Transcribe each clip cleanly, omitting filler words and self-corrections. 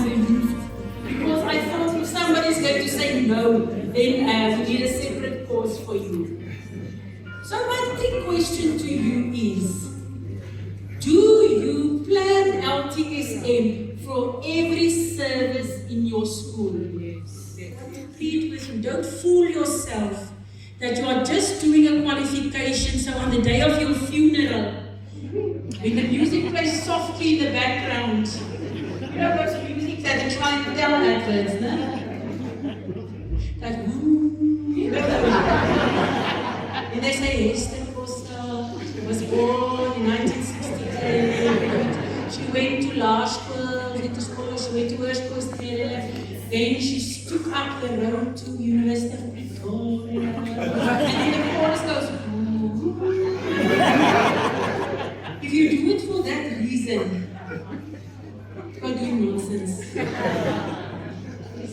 I'm removed. Because I thought if somebody's going to say no, then we need a separate course for you. So my big question to you is, do you plan LTSM for every service in your school? Repeat with you. Don't fool yourself that you are just doing a qualification, so on the day of your funeral, when the music plays softly in the background, you know those music that they try and tell adverts, no? Like, and they say, Esther was born in 1963. She went to law school, went to school, she went to her school, then she took up the road to University of Pretoria. And then the chorus goes, if you do it for that reason, you're doing nonsense.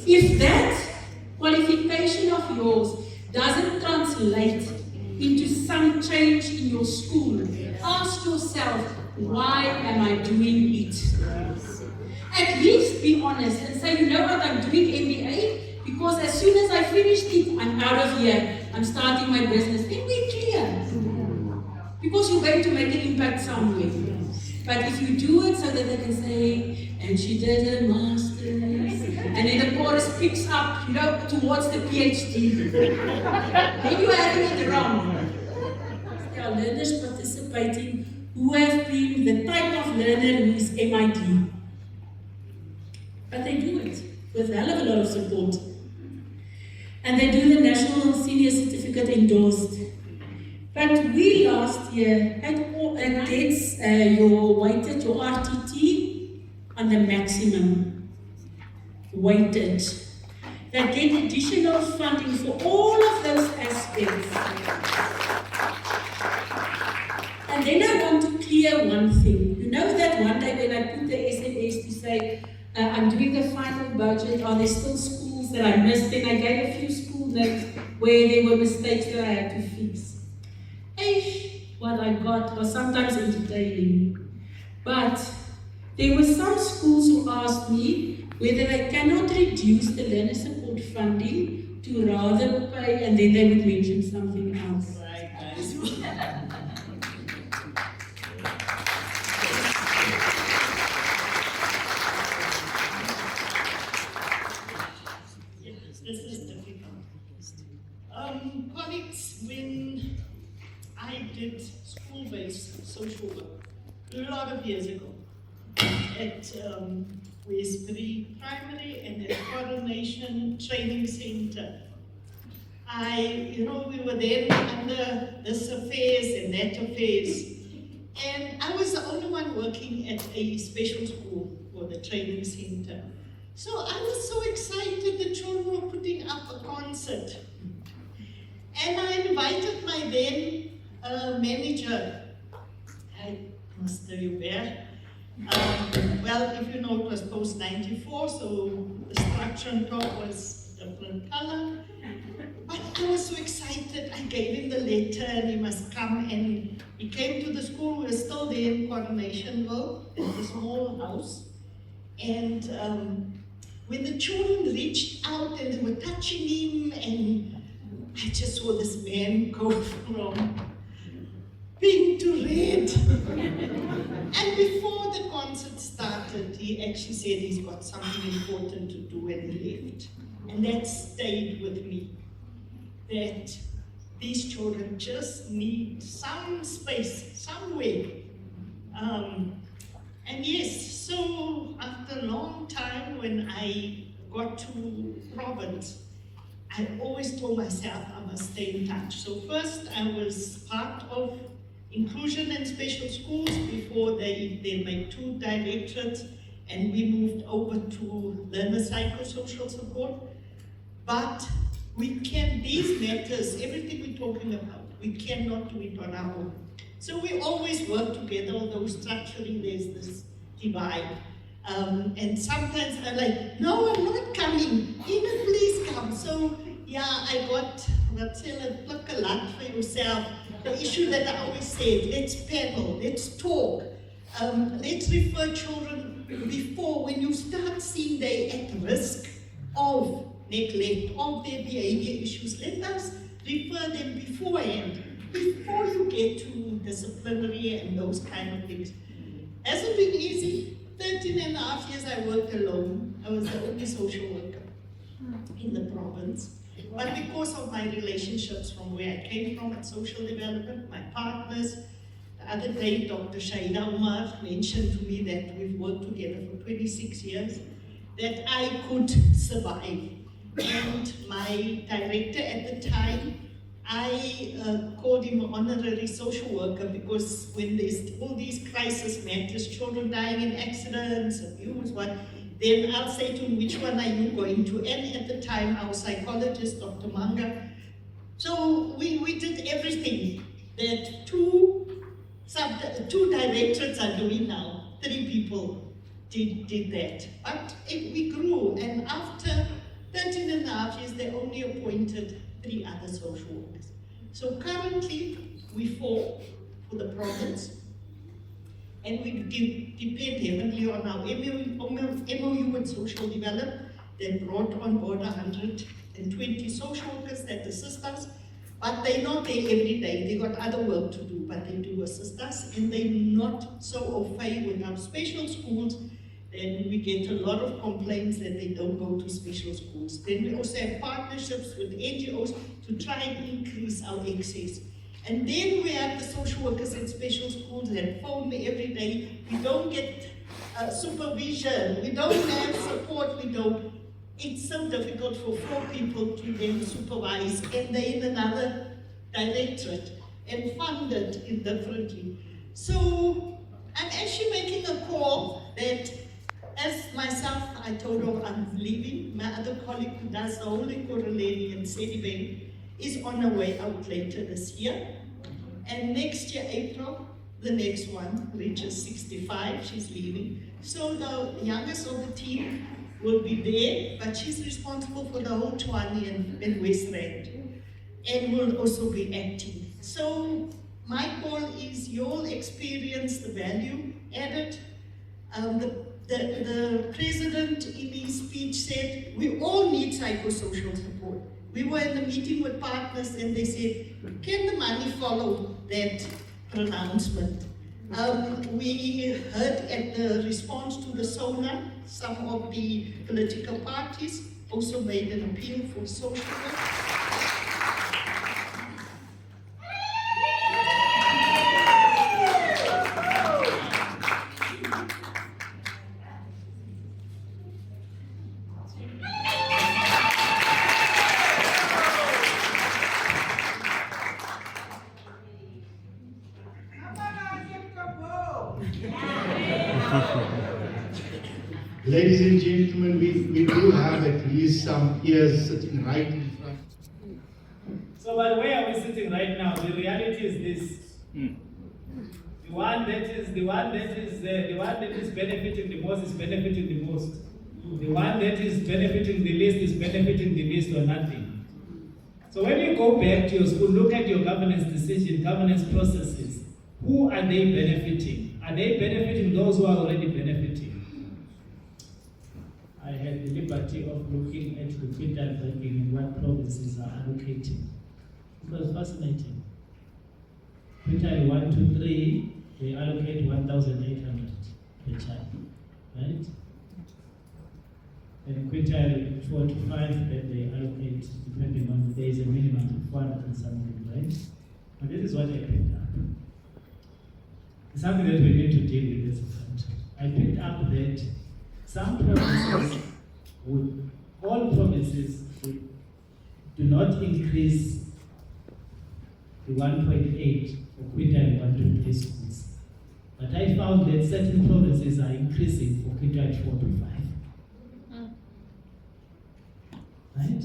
If that qualification of yours doesn't translate into some change in your school, ask yourself, why am I doing it? At least be honest and say, you know what, I'm doing MBA because as soon as I finished it, I'm out of here, I'm starting my business. Then we're clear. Because you're going to make an impact somewhere. But if you do it so that they can say, and she did her master's, and then the chorus picks up, towards the PhD, then you are having it wrong. There are learners participating who have been the type of learner who is MIT. But they do it with a hell of a lot of support. And they do the National Senior Certificate endorsed. But we last year had your weighted, your RTT on the maximum weighted. That get additional funding for all of those aspects. And then I want to clear one thing. You know that one day when I put the SMS to say, I'm doing the final budget, are there still schools that I missed? Then I gave a few school names where there were mistakes that I had to fix. What I got was sometimes entertaining. But there were some schools who asked me whether they cannot reduce the learner support funding to rather pay, and then they would mention something else. Right, guys. This is difficult. Colleagues, when I did school-based social work a lot of years ago at Westbury Primary and at Coronation Training Center. We were then under this affairs and that affairs, and I was the only one working at a special school for the training center. So I was so excited the children were putting up a concert. And I invited my then manager, Mr. Hubert. Well, if you know, it was post-94, so the structure on top was different color. But I was so excited, I gave him the letter and he must come, and he came to the school. We were still there in Coronationville, in the small house. And when the children reached out and they were touching him, and I just saw this man go from pink to red. And before the concert started, he actually said he's got something important to do, and he left. And that stayed with me, that these children just need some space, somewhere. And yes, so after a long time, when I got to province, I always told myself I must stay in touch. So first I was part of inclusion and special schools before they made 2 directorates, and we moved over to learner psychosocial support. But these matters, everything we're talking about, we cannot do it on our own. So we always work together, although structurally there's this divide. And sometimes I'm like, no, I'm not coming. Ina, please come. So yeah, I got, let's say, look a lot for yourself. The issue that I always said, let's panel, let's talk. Let's refer children before, when you start seeing they're at risk of neglect, of their behavior issues, let us refer them beforehand, before you get to disciplinary and those kind of things. Hasn't been easy. 13 and a half years I worked alone. I was the only social worker in the province. But because of my relationships from where I came from at social development, my partners, the other day Dr. Shaida Umar mentioned to me that we've worked together for 26 years, that I could survive. And my director at the time, I called him an honorary social worker, because when there's all these crisis matters, children dying in accidents, abuse, then I'll say to him, which one are you going to? And at the time, our psychologist, Dr. Manga. So we did everything that two directorates are doing now. 3 people did that. But we grew, and after 13 and a half years, they only appointed 3 other social workers. So currently, we 4 for the province, and we depend heavily on our MOU with social development. They brought on board 120 social workers that assist us, but they're not there every day. They got other work to do, but they do assist us, and they're not so au fait with our special schools. Then we get a lot of complaints that they don't go to special schools. Then we also have partnerships with NGOs to try and increase our access. And then we have the social workers in special schools that phone me every day. We don't get supervision, we don't have support, it's so difficult for 4 people to then supervise, and they're in another directorate and funded indifferently. So I'm actually making a call that, as myself, I told her I'm leaving. My other colleague who does the Holy Correlary in SGB is on her way out later this year. And next year, April, the next one reaches 65, she's leaving. So the youngest of the team will be there, but she's responsible for the whole Tshwane and West Rand, and will also be acting. So my call is, you'll experience the value added. The president in his speech said, we all need psychosocial support. We were in a meeting with partners, and they said, can the money follow that pronouncement? We heard at the response to the SONA, some of the political parties also made an appeal for social work. Ladies and gentlemen, we do have at least some ears sitting right in front. So, but where are we sitting right now? The reality is this: the one that is benefiting the most is benefiting the most. The one that is benefiting the least is benefiting the least or nothing. So, when you go back to your school, look at your governance decision, governance processes. Who are they benefiting? Are they benefiting those who are already benefiting? I had the liberty of looking at the quintile ranking and what provinces are allocating. It was fascinating. Quintile 1, 2, 3, they allocate 1,800 per child, right? And quintile 4 to 5, then they allocate, depending on the days, a minimum of 400 and something, right? But this is what I picked up. It's something that we need to deal with as a country. I picked up that some provinces all provinces do not increase the 1.8 for quintile 1 to 3 schools. But I found that certain provinces are increasing for quintile 4 to 5. Right?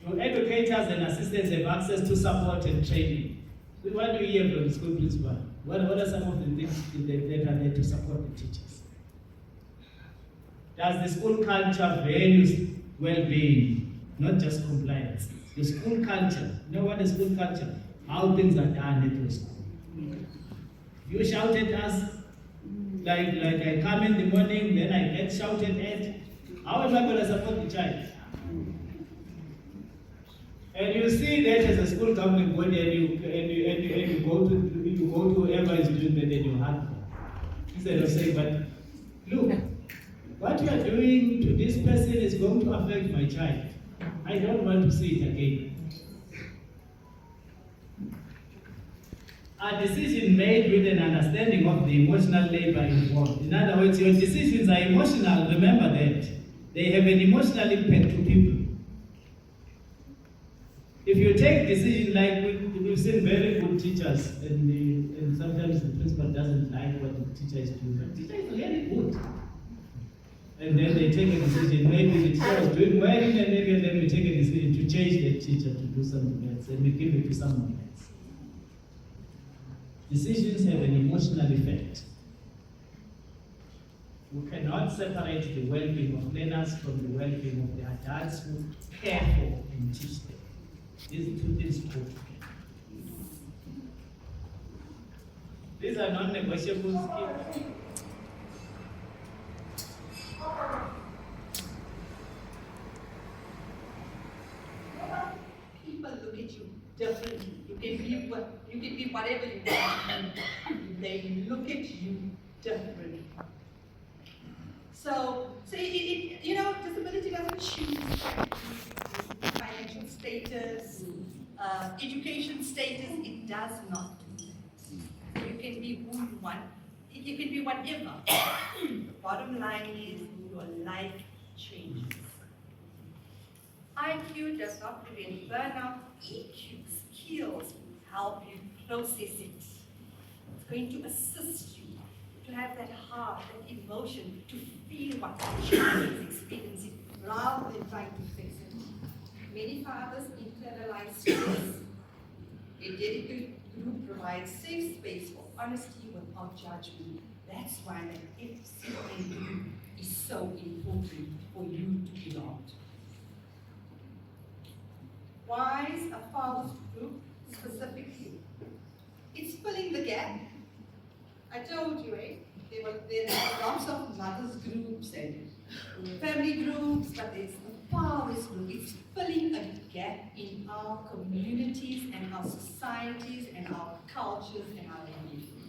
Do educators and assistants have access to support and training? What do you hear from the school principal? What are some of the things that are there to support the teachers? Does the school culture values well-being, not just compliance? The school culture, you know what is school culture? How things are done at the school. If You shout at us, like I come in the morning, then I get shouted at. How am I going to support the child? And you see that as a school governing body, and you go to whoever is doing that, and you hug them. Instead of saying, but look, what you are doing to this person is going to affect my child. I don't want to see it again. A decision made with an understanding of the emotional labor involved. In other words, your decisions are emotional, remember that. They have an emotional impact to people. If you take decisions like we've seen very good teachers, and sometimes the principal doesn't like what the teacher is doing, but the teacher is really good. And then they take a decision, maybe the teacher was doing well in an area, then we take a decision to change that teacher to do something else, and we give it to someone else. Decisions have an emotional effect. We cannot separate the well-being of learners from the well-being of the adults who care for and teach them. These two things go together. These are non-negotiable skills. People look at you differently. You can be whatever you want. They look at you differently. So disability doesn't choose financial status, education status. It does not do that. You can be who you want. You can be whatever. Bottom line is your life changes. IQ does not prevent burnout. EQ skills help you process it. It's going to assist you to have that heart, that emotion, to feel what the child is experiencing rather than trying to fix it. Many fathers internalize stress. A dedicated group provides safe space for honesty without judgment. That's why that FCNU is so important for you to belong to. Why is a father's group specifically? It's filling the gap. I told you, there are lots of mothers groups and family groups, but there's the father's group. It's filling a gap in our communities and our societies and our cultures and our religion.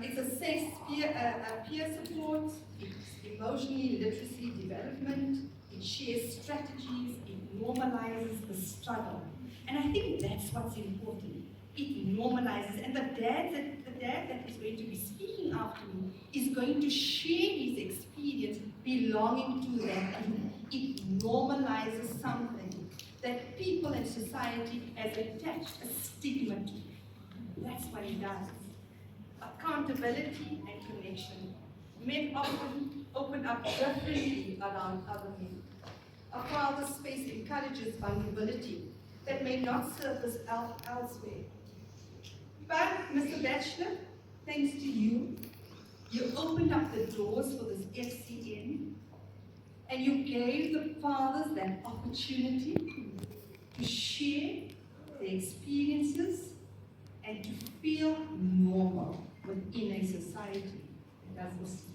It's a safe peer support, it's emotionally literacy development, it shares strategies, it normalizes the struggle. And I think that's what's important. It normalizes, and the dad that is going to be speaking after me is going to share his experience belonging to that group. It normalizes something that people and society has attached a stigma to. That's what it does. Accountability and connection. Men often open up differently around other men. A father's space encourages vulnerability that may not surface elsewhere. But, Mr. Bachelor, thanks to you, you opened up the doors for this FCN, and you gave the fathers that opportunity to share their experiences and to feel normal within a society that does mistakes.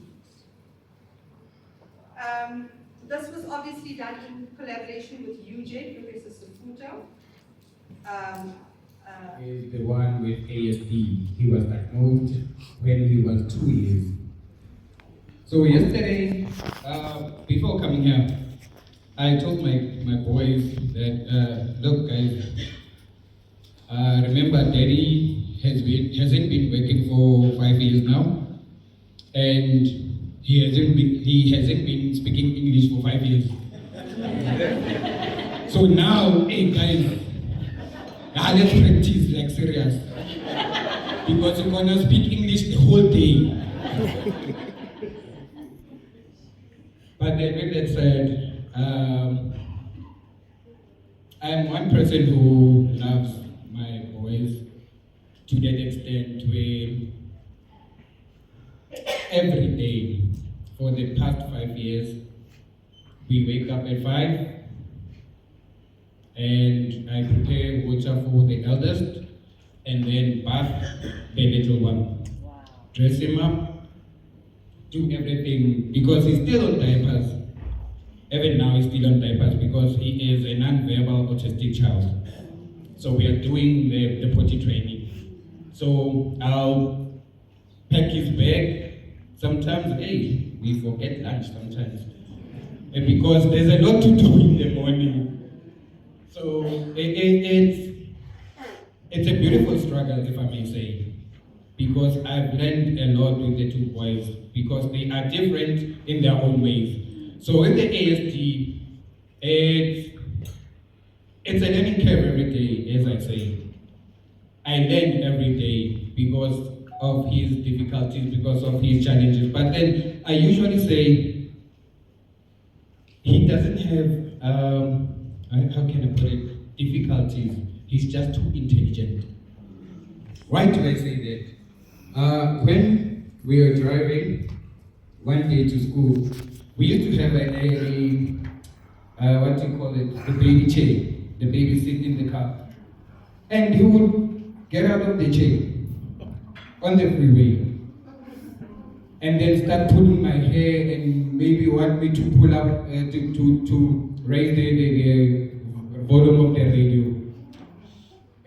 This was obviously done in collaboration with UJ, Professor Safuto. Is the one with ASD. He was diagnosed when he was 2 years. So yesterday, before coming here, I told my boys that, look guys, remember Daddy hasn't been working for 5 years now, and he hasn't been speaking English for 5 years. So now, hey guys, let's practice like serious, because you're gonna speak English the whole day. But then with that said, I'm one person who loves my boys to that extent where every day for the past 5 years, we wake up at 5 and I prepare water for the eldest and then bath the little one, dress him up, do everything, because he's still on diapers. Even now he's still on diapers because he is a non-verbal autistic child. So we are doing the potty training. So I'll pack his bag. Sometimes, hey, we forget lunch sometimes. And because there's a lot to do in the morning. So it's a beautiful struggle, if I may say, because I've learned a lot with the two boys because they are different in their own ways. So with the ASD, it's a learning curve every day, as I say. I learn every day because of his difficulties, because of his challenges. But then I usually say, he doesn't have, how can I put it, difficulties. He's just too intelligent. Why do I say that? When we were driving one day to school, we used to have what do you call it, the baby chair. The baby sit in the car. And he would get out of the chair on the freeway and then start pulling my hair and maybe want me to pull up to raise the volume of the radio.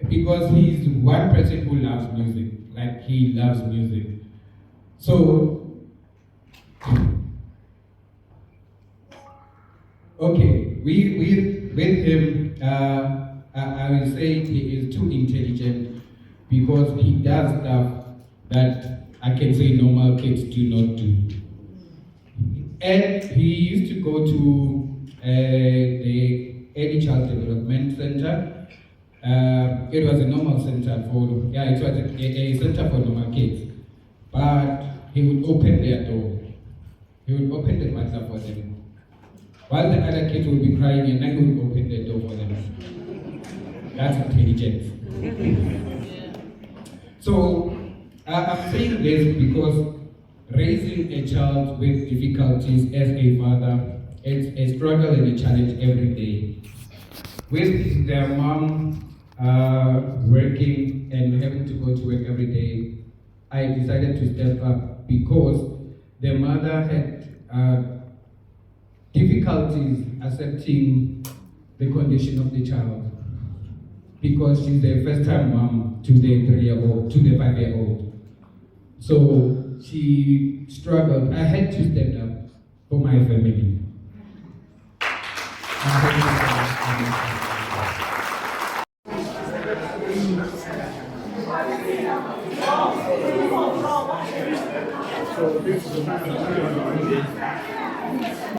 Because he's one person who loves music, like he loves music. So, okay, with him, I will say he is too intelligent because he does stuff that I can say normal kids do not do. And he used to go to the Early Child Development Center. It was a normal center it was a center for normal kids. But he would open their door. He would open the matter for them. While the other kids would be crying, and then he would open the door for them. That's intelligence. So, I'm saying this because raising a child with difficulties as a father, it's a struggle and a challenge every day. With their mom working and having to go to work every day, I decided to step up because the mother had difficulties accepting the condition of the child because she's a first-time mom to the 3-year-old, to the 5-year-old. So she struggled. I had to step up for my family. So this is